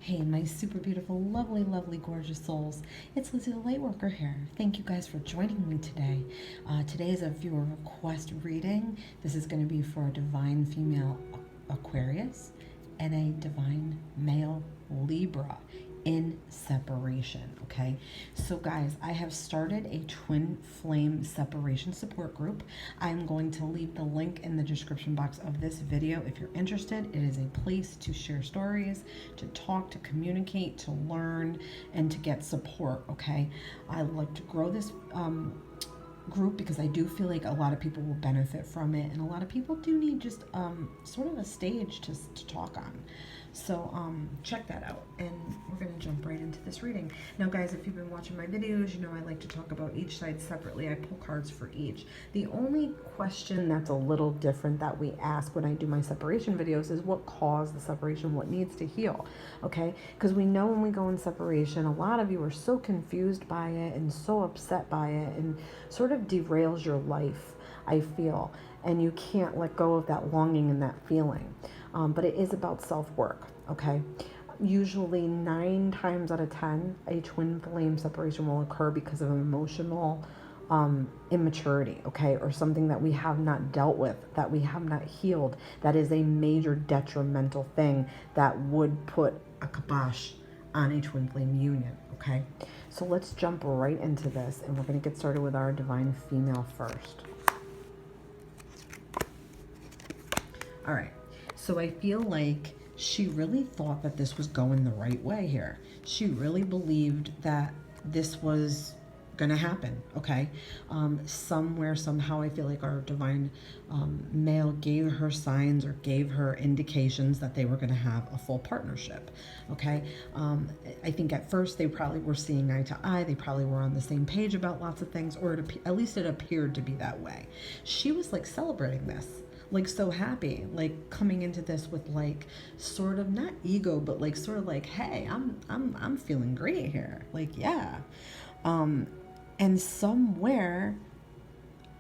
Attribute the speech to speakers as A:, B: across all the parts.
A: Hey, my super beautiful, lovely, lovely, gorgeous souls. It's Lizzie the Lightworker here. Thank you guys for joining me today. Today is a viewer request reading. This is going to be for a divine female Aquarius and a divine male Libra in separation. Okay, so guys, I have started a twin flame separation support group. I'm going to leave the link in the description box of this video if you're interested. It is a place to share stories, to talk, to communicate, to learn, and to get support. Okay, I like to grow this group because I do feel like a lot of people will benefit from it, and a lot of people do need just sort of a stage to talk on. So check that out, and we're going to jump right into this reading. Now guys, if you've been watching my videos, you know I like to talk about each side separately. I pull cards for each. The only question that's a little different that we ask when I do my separation videos is what caused the separation, what needs to heal, okay? Because we know when we go in separation, a lot of you are so confused by it and so upset by it, and sort of derails your life, I feel, and you can't let go of that longing and that feeling. But it is about self-work, okay? Usually 9 times out of 10, a twin flame separation will occur because of emotional immaturity, okay? Or something that we have not dealt with, that we have not healed, that is a major detrimental thing that would put a kibosh on a twin flame union, okay? So let's jump right into this, and we're going to get started with our divine female first. All right. So I feel like she really thought that this was going the right way here. She really believed that this was going to happen, okay? Somewhere, somehow, I feel like our divine male gave her signs or gave her indications that they were going to have a full partnership, okay? I think at first they probably were seeing eye to eye. They probably were on the same page about lots of things, or at least it appeared to be that way. She was like celebrating this, like so happy, like coming into this with like sort of not ego, but like sort of like, hey, I'm feeling great here, like yeah. And somewhere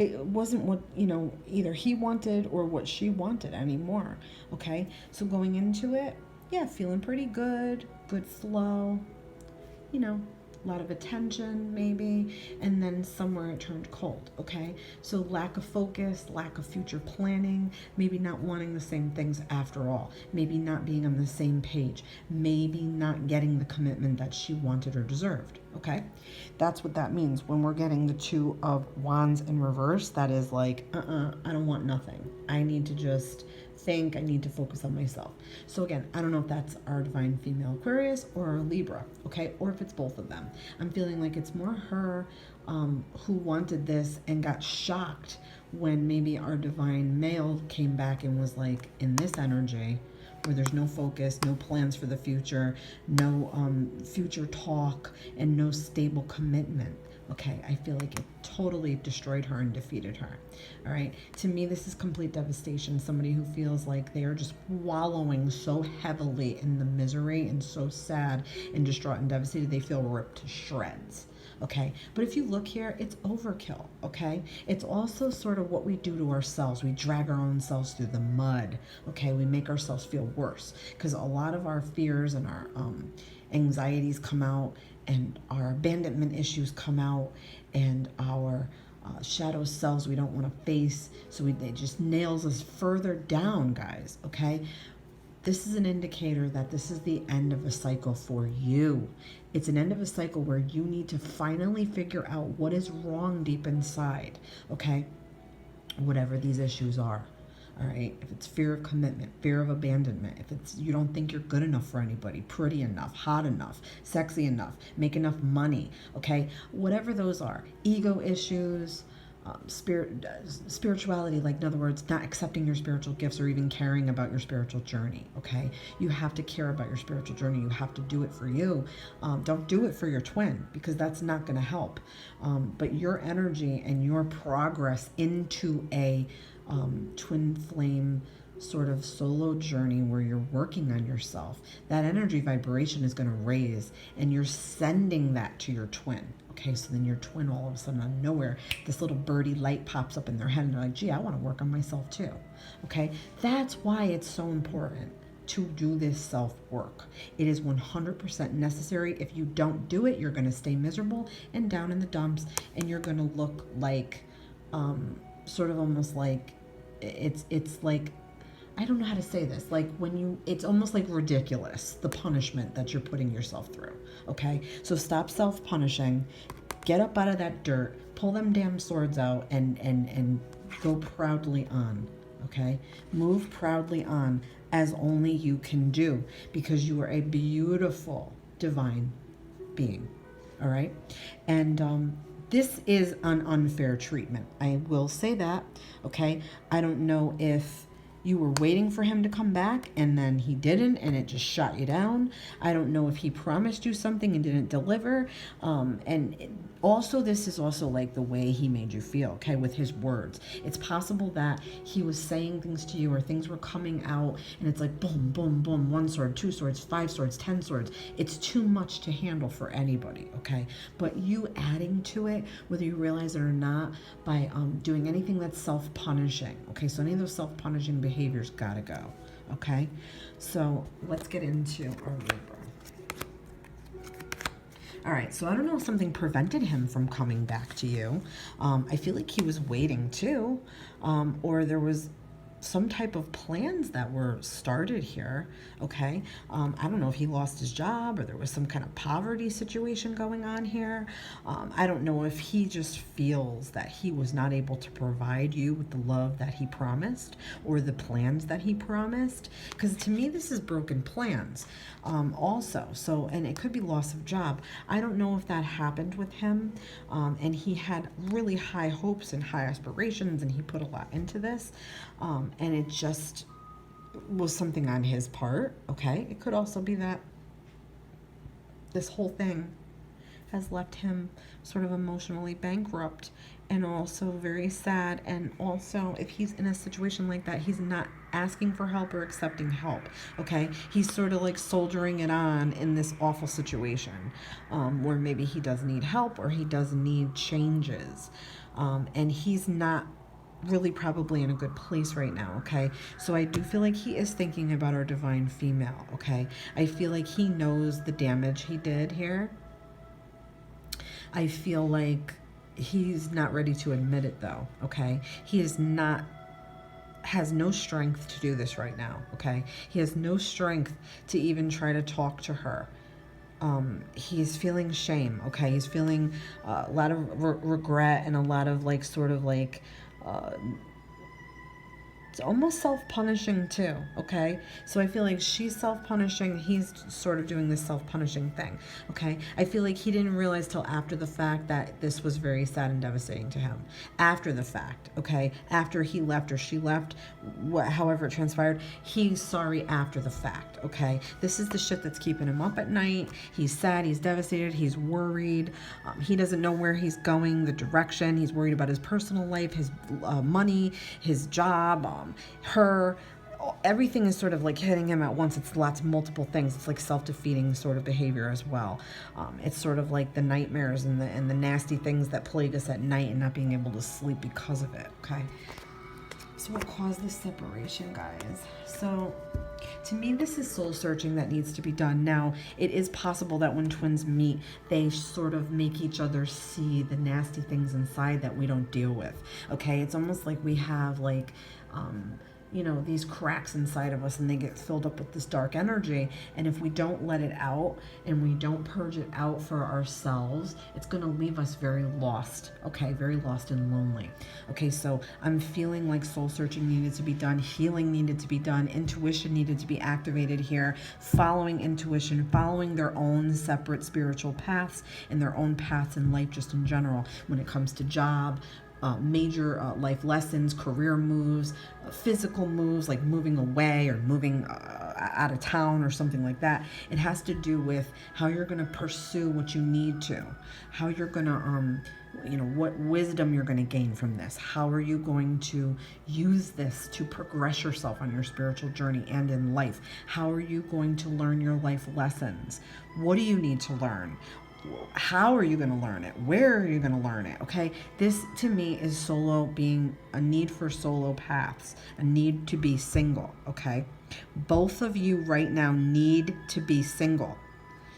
A: it wasn't what, you know, either he wanted or what she wanted anymore, okay? So going into it, yeah, feeling pretty good, good flow, you know, a lot of attention maybe, and then somewhere it turned cold, okay? So lack of focus, lack of future planning, maybe not wanting the same things after all, maybe not being on the same page, maybe not getting the commitment that she wanted or deserved, okay? That's what that means when we're getting the 2 of Wands in reverse. That is like, I don't want nothing. I need to just think, I need to focus on myself. So again, I don't know if that's our divine female Aquarius or our Libra, okay? Or if it's both of them. I'm feeling like it's more her who wanted this and got shocked when maybe our divine male came back and was like in this energy where there's no focus, no plans for the future, no future talk, and no stable commitment. Okay, I feel like it totally destroyed her and defeated her. All right, to me, this is complete devastation. Somebody who feels like they are just wallowing so heavily in the misery and so sad and distraught and devastated, they feel ripped to shreds. Okay, but if you look here, it's overkill. Okay, it's also sort of what we do to ourselves. We drag our own selves through the mud. Okay, we make ourselves feel worse because a lot of our fears and our anxieties come out, and our abandonment issues come out, and our shadow selves we don't want to face, so it just nails us further down, guys, okay? This is an indicator that this is the end of a cycle for you. It's an end of a cycle where you need to finally figure out what is wrong deep inside, okay? Whatever these issues are. All right, if it's fear of commitment, fear of abandonment, if it's you don't think you're good enough for anybody, pretty enough, hot enough, sexy enough, make enough money, okay? Whatever those are, ego issues, spirituality, like in other words, not accepting your spiritual gifts or even caring about your spiritual journey, okay? You have to care about your spiritual journey. You have to do it for you. Don't do it for your twin, because that's not going to help. But your energy and your progress into a twin flame sort of solo journey where you're working on yourself, that energy vibration is going to raise, and you're sending that to your twin. Okay, so then your twin, all of a sudden out of nowhere, this little birdie light pops up in their head, and they're like, gee, I want to work on myself too. Okay, that's why it's so important to do this self-work. It is 100% necessary. If you don't do it, you're going to stay miserable and down in the dumps, and you're going to look like sort of almost like it's like, I don't know how to say this. Like it's almost like ridiculous, the punishment that you're putting yourself through. Okay? So stop self-punishing. Get up out of that dirt. Pull them damn swords out and go proudly on. Okay? Move proudly on as only you can do, because you are a beautiful divine being. All right? And this is an unfair treatment. I will say that. Okay? I don't know if you were waiting for him to come back and then he didn't and it just shot you down. I don't know if he promised you something and didn't deliver. Also, this is also like the way he made you feel, okay, with his words. It's possible that he was saying things to you, or things were coming out and it's like boom, boom, boom, 1 sword, 2 swords, 5 swords, 10 swords. It's too much to handle for anybody, okay? But you adding to it, whether you realize it or not, by doing anything that's self-punishing, okay? So any of those self-punishing behaviors gotta go, okay? So let's get into our Libra. All right, so I don't know if something prevented him from coming back to you. I feel like he was waiting too, or there was some type of plans that were started here, okay? I don't know if he lost his job or there was some kind of poverty situation going on here. I don't know if he just feels that he was not able to provide you with the love that he promised or the plans that he promised, because to me this is broken plans also. So, and it could be loss of job. I don't know if that happened with him, and he had really high hopes and high aspirations and he put a lot into this, and it just was something on his part, okay? It could also be that this whole thing has left him sort of emotionally bankrupt and also very sad. And also, if he's in a situation like that, he's not asking for help or accepting help, okay? He's sort of like soldiering it on in this awful situation, where maybe he does need help or he does need changes, and he's not really probably in a good place right now, okay? So I do feel like he is thinking about our divine female, okay? I feel like he knows the damage he did here. I feel like he's not ready to admit it though, okay? He has no strength to do this right now, okay? He has no strength to even try to talk to her. He's feeling shame, okay? He's feeling a lot of regret and a lot of like sort of like it's almost self-punishing too, okay? So I feel like she's self-punishing, he's sort of doing this self-punishing thing, okay? I feel like he didn't realize till after the fact that this was very sad and devastating to him. After the fact, okay? After he left or she left, however it transpired, he's sorry after the fact, okay? This is the shit that's keeping him up at night. He's sad, he's devastated, he's worried. He doesn't know where he's going, the direction. He's worried about his personal life, his money, his job, her. Everything is sort of like hitting him at once. It's lots of multiple things. It's like self-defeating sort of behavior as well. It's sort of like the nightmares and the nasty things that plague us at night and not being able to sleep because of it, okay? So what caused this separation, guys? So to me, this is soul searching that needs to be done. Now, it is possible that when twins meet, they sort of make each other see the nasty things inside that we don't deal with, okay? It's almost like we have like, you know, these cracks inside of us and they get filled up with this dark energy. And if we don't let it out and we don't purge it out for ourselves, it's going to leave us very lost, okay? Very lost and lonely. Okay, so I'm feeling like soul searching needed to be done, healing needed to be done, intuition needed to be activated here, following intuition, following their own separate spiritual paths and their own paths in life just in general when it comes to job, major life lessons, career moves, physical moves like moving away or moving out of town or something like that. It has to do with how you're going to pursue what you need to, how you're going to, you know, what wisdom you're going to gain from this. How are you going to use this to progress yourself on your spiritual journey and in life? How are you going to learn your life lessons? What do you need to learn? How are you going to learn it? Where are you going to learn it? Okay. This to me is solo being a need for solo paths, a need to be single. Okay. Both of you right now need to be single.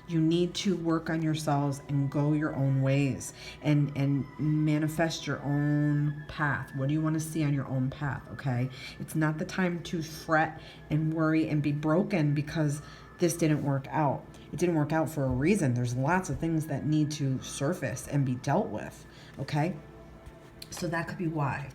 A: You need to work on yourselves and go your own ways and manifest your own path. What do you want to see on your own path? Okay. It's not the time to fret and worry and be broken because this didn't work out. It didn't work out for a reason. There's lots of things that need to surface and be dealt with. Okay. So that could be why.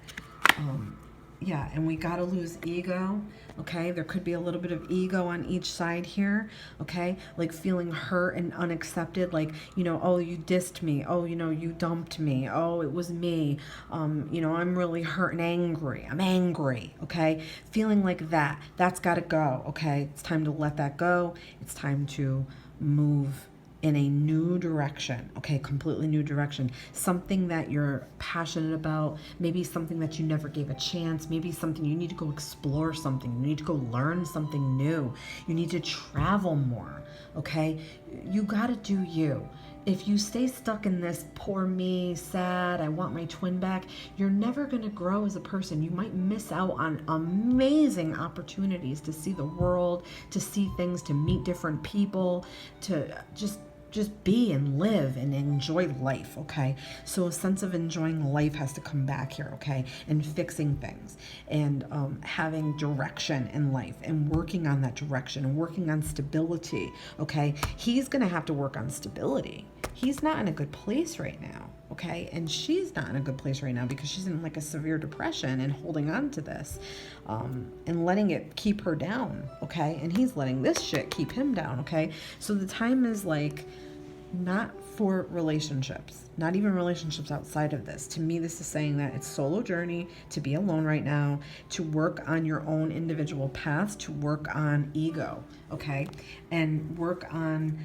A: Yeah, and we got to lose ego, okay? There could be a little bit of ego on each side here, okay? Like feeling hurt and unaccepted, like, you know, oh, you dissed me. Oh, you know, you dumped me. Oh, it was me. You know, I'm really hurt and angry. I'm angry, okay? Feeling like that, that's got to go, okay? It's time to let that go. It's time to move in a new direction, okay, completely new direction, something that you're passionate about, maybe something that you never gave a chance, maybe something you need to go explore something, you need to go learn something new, you need to travel more, okay? You got to do you. If you stay stuck in this poor me, sad, I want my twin back, you're never going to grow as a person. You might miss out on amazing opportunities to see the world, to see things, to meet different people, to just be and live and enjoy life, okay? So a sense of enjoying life has to come back here, okay? And fixing things and having direction in life and working on that direction and working on stability, okay? He's going to have to work on stability. He's not in a good place right now, okay? And she's not in a good place right now because she's in like a severe depression and holding on to this and letting it keep her down, okay? And he's letting this shit keep him down, okay? So the time is like not for relationships, not even relationships outside of this. To me, this is saying that it's solo journey, to be alone right now, to work on your own individual paths, to work on ego, okay? And work on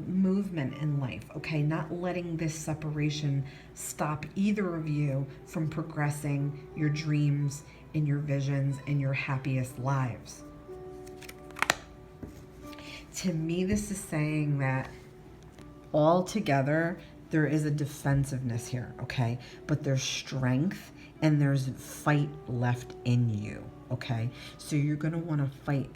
A: movement in life, okay? Not letting this separation stop either of you from progressing your dreams and your visions and your happiest lives. To me, this is saying that all together, there is a defensiveness here, okay? But there's strength and there's fight left in you, okay? So you're going to want to fight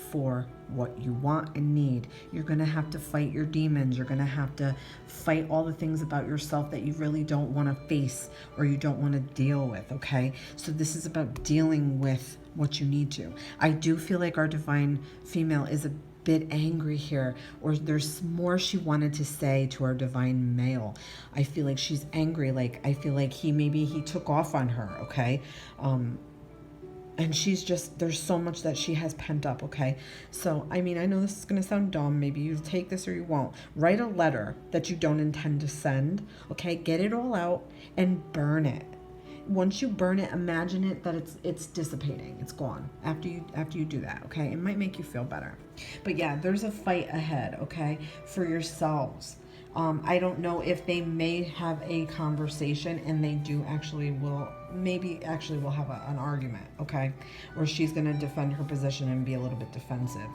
A: for what you want and need. You're going to have to fight your demons. You're going to have to fight all the things about yourself that you really don't want to face or you don't want to deal with, okay? So this is about dealing with what you need to. I do feel like our divine female is a bit angry here, or there's more she wanted to say to our divine male. I feel like she's angry. Like, I feel like he took off on her, okay? And she's just, there's so much that she has pent up, okay? So, I mean, I know this is going to sound dumb. Maybe you take this or you won't. Write a letter that you don't intend to send, okay? Get it all out and burn it. Once you burn it, imagine it that it's dissipating. It's gone after you do that, okay? It might make you feel better. But yeah, there's a fight ahead, okay, for yourselves. I don't know if they may have a conversation and they do actually will have an argument, okay? Or she's going to defend her position and be a little bit defensive.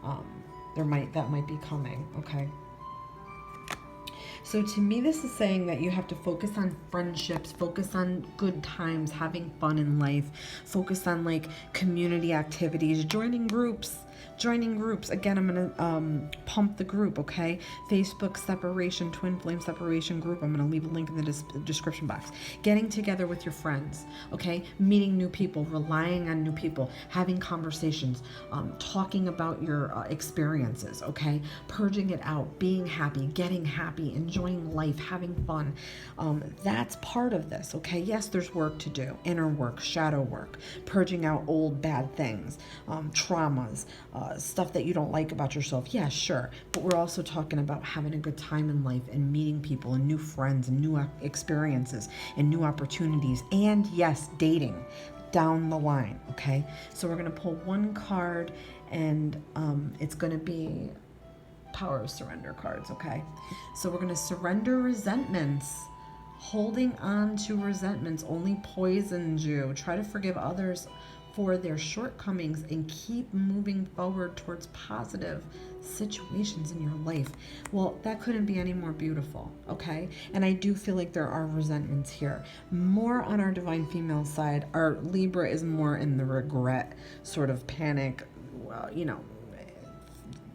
A: That might be coming, okay? So to me, this is saying that you have to focus on friendships, focus on good times, having fun in life, focus on like community activities, joining groups. Again, I'm going to pump the group, okay? Facebook separation, twin flame separation group. I'm going to leave a link in the description box. Getting together with your friends, okay? Meeting new people, relying on new people, having conversations, talking about your experiences, okay? Purging it out, being happy, getting happy, enjoying life, having fun. That's part of this, okay? Yes, there's work to do, inner work, shadow work, purging out old bad things, traumas, stuff that you don't like about yourself. Yeah, sure. But we're also talking about having a good time in life and meeting people and new friends and new experiences and new opportunities. And yes, dating down the line. Okay. So we're going to pull one card and it's going to be Power of Surrender cards. Okay. So we're going to surrender resentments. Holding on to resentments only poisons you. Try to forgive others for their shortcomings and keep moving forward towards positive situations in your life. Well, that couldn't be any more beautiful, okay? And I do feel like there are resentments here. More on our divine female side. Our Libra is more in the regret, sort of panic, well, you know,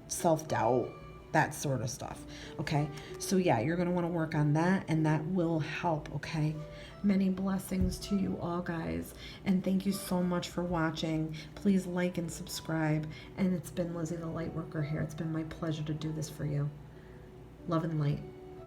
A: self-doubt, that sort of stuff. Okay, so yeah, you're going to want to work on that, and that will help. Okay, many blessings to you all, guys, and thank you so much for watching. Please like and subscribe. And it's been Lizzie the Lightworker here. It's been my pleasure to do this for you. Love and light.